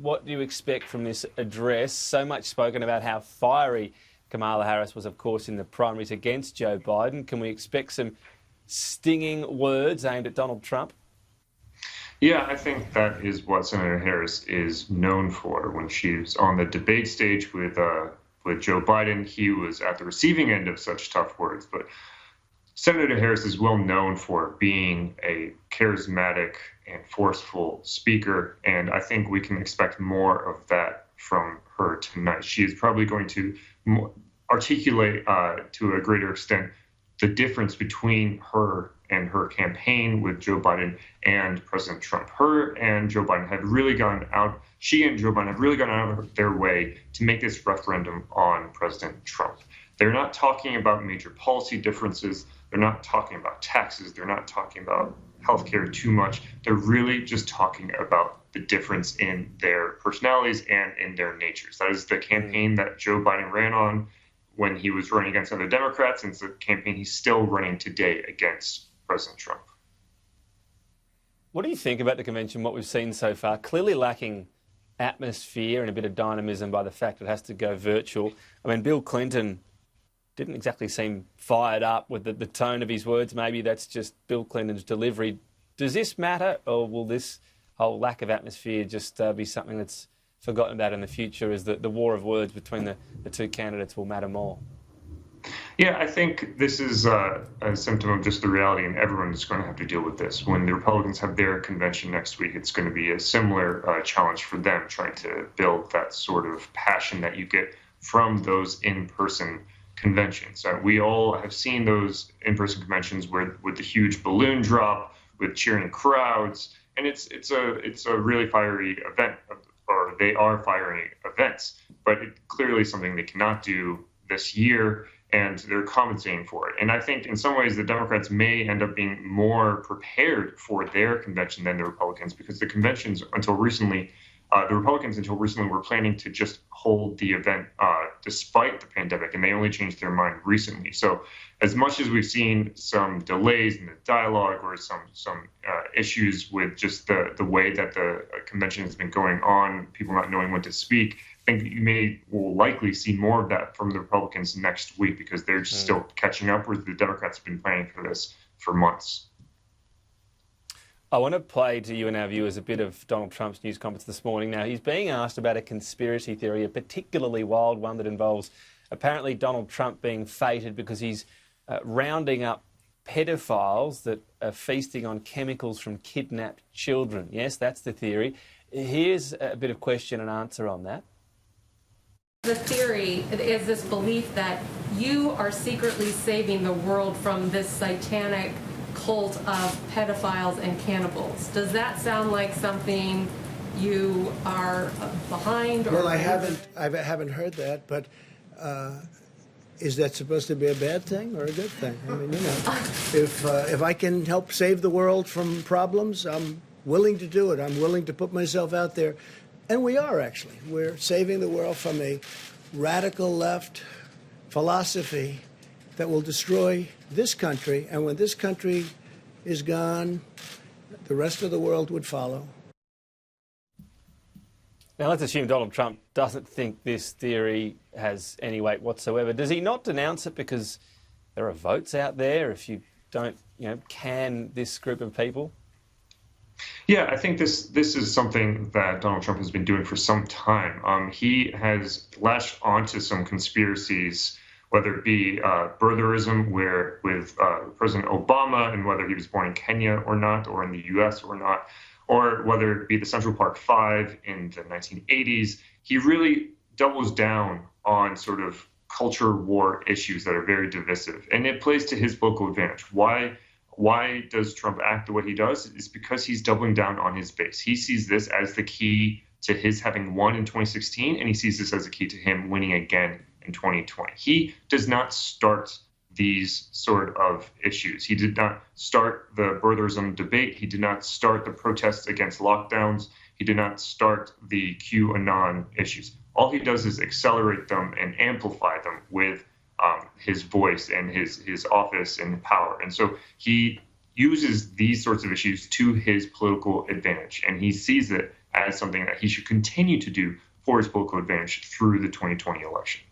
what do you expect from this address? So much spoken about how fiery Kamala Harris was, of course, in the primaries against Joe Biden. Can we expect some stinging words aimed at Donald Trump? Yeah, I think that is what Senator Harris is known for. When she was on the debate stage with Joe Biden, he was at the receiving end of such tough words. But Senator Harris is well known for being a charismatic and forceful speaker, and I think we can expect more of that from her tonight. She is probably going to articulate to a greater extent the difference between her and her campaign with Joe Biden and President Trump. Her and Joe Biden have really gone out, she and Joe Biden have really gone out of their way to make this referendum on President Trump. They're not talking about major policy differences. They're not talking about taxes. They're not talking about healthcare too much. They're really just talking about the difference in their personalities and in their natures. That is the campaign that Joe Biden ran on when he was running against other Democrats, and it's the campaign he's still running today against President Trump. What do you think about the convention, what we've seen so far? Clearly lacking atmosphere and a bit of dynamism by the fact it has to go virtual. I mean, Bill Clinton didn't exactly seem fired up with the tone of his words. Maybe that's just Bill Clinton's delivery. Does this matter, or will this whole lack of atmosphere just be something that's forgotten about in the future, as the war of words between the two candidates will matter more? Yeah, I think this is a symptom of just the reality, and everyone's going to have to deal with this. When the Republicans have their convention next week, it's going to be a similar challenge for them, trying to build that sort of passion that you get from those in-person conventions. We all have seen those in-person conventions with the huge balloon drop, with cheering crowds, and it's a really fiery event, or they are fiery events, but it's clearly something they cannot do this year, and they're compensating for it. And I think in some ways the Democrats may end up being more prepared for their convention than the Republicans, because the conventions until recently, the Republicans until recently were planning to just hold the event despite the pandemic, and they only changed their mind recently. So as much as we've seen some delays in the dialogue or some issues with just the way that the convention has been going on, people not knowing when to speak, I think you will likely see more of that from the Republicans next week, because they're just still catching up, whereas the Democrats have been planning for this for months. I want to play to you and our viewers a bit of Donald Trump's news conference this morning. Now, he's being asked about a conspiracy theory, a particularly wild one that involves apparently Donald Trump being fated because he's rounding up pedophiles that are feasting on chemicals from kidnapped children. Yes, that's the theory. Here's a bit of question and answer on that. The theory is this belief that you are secretly saving the world from this satanic cult of pedophiles and cannibals. Does that sound like something you are behind? Or well, I haven't heard that, but is that supposed to be a bad thing or a good thing? I mean, you know, if I can help save the world from problems, I'm willing to do it. I'm willing to put myself out there. And we are, actually. We're saving the world from a radical left philosophy that will destroy this country. And when this country is gone, the rest of the world would follow. Now, let's assume Donald Trump doesn't think this theory has any weight whatsoever. Does he not denounce it because there are votes out there if you don't, can this group of people? Yeah, I think this is something that Donald Trump has been doing for some time. He has latched onto some conspiracies, whether it be birtherism, with President Obama, and whether he was born in Kenya or not, or in the U.S. or not, or whether it be the Central Park Five in the 1980s. He really doubles down on sort of culture war issues that are very divisive, and it plays to his political advantage. Why does Trump act the way he does? It's because he's doubling down on his base. He sees this as the key to his having won in 2016, and he sees this as a key to him winning again in 2020. He does not start these sort of issues. He did not start the birtherism debate. He did not start the protests against lockdowns. He did not start the QAnon issues. All he does is accelerate them and amplify them with his voice and his office and power. And so he uses these sorts of issues to his political advantage. And he sees it as something that he should continue to do for his political advantage through the 2020 election.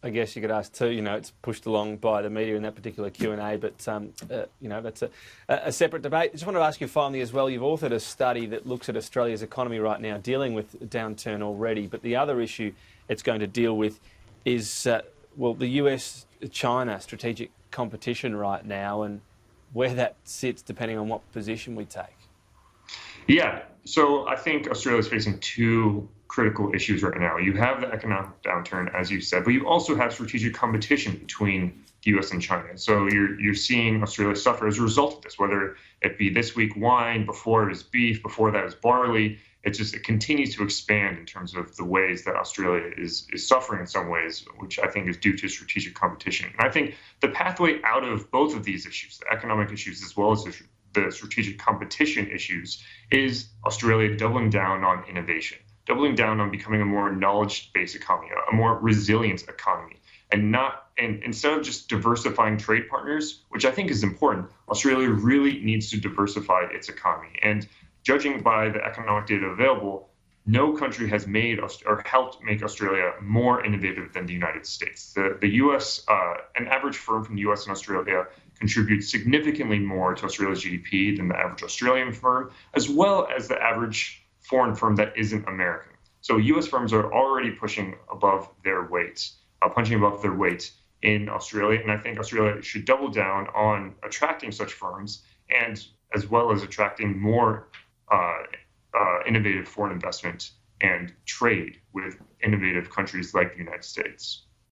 I guess you could ask too, it's pushed along by the media in that particular Q&A, but, that's a separate debate. I just want to ask you finally as well, you've authored a study that looks at Australia's economy right now, dealing with a downturn already, but the other issue it's going to deal with is, the US-China strategic competition right now and where that sits depending on what position we take. Yeah, so I think Australia is facing two critical issues right now. You have the economic downturn, as you said, but you also have strategic competition between the U.S. and China. So you're seeing Australia suffer as a result of this, whether it be this week wine, before it was beef, before that was barley. It continues to expand in terms of the ways that Australia is suffering in some ways, which I think is due to strategic competition. And I think the pathway out of both of these issues, the economic issues as well as the strategic competition issues, is Australia doubling down on innovation, doubling down on becoming a more knowledge-based economy, a more resilient economy, and instead of just diversifying trade partners, which I think is important, Australia really needs to diversify its economy. And judging by the economic data available, no country has made or helped make Australia more innovative than the United States. The U.S., an average firm from the U.S. and Australia contributes significantly more to Australia's GDP than the average Australian firm, as well as the average foreign firm that isn't American. So U.S. firms are already pushing above their weight, punching above their weight in Australia. And I think Australia should double down on attracting such firms, and as well as attracting more innovative foreign investment and trade with innovative countries like the United States.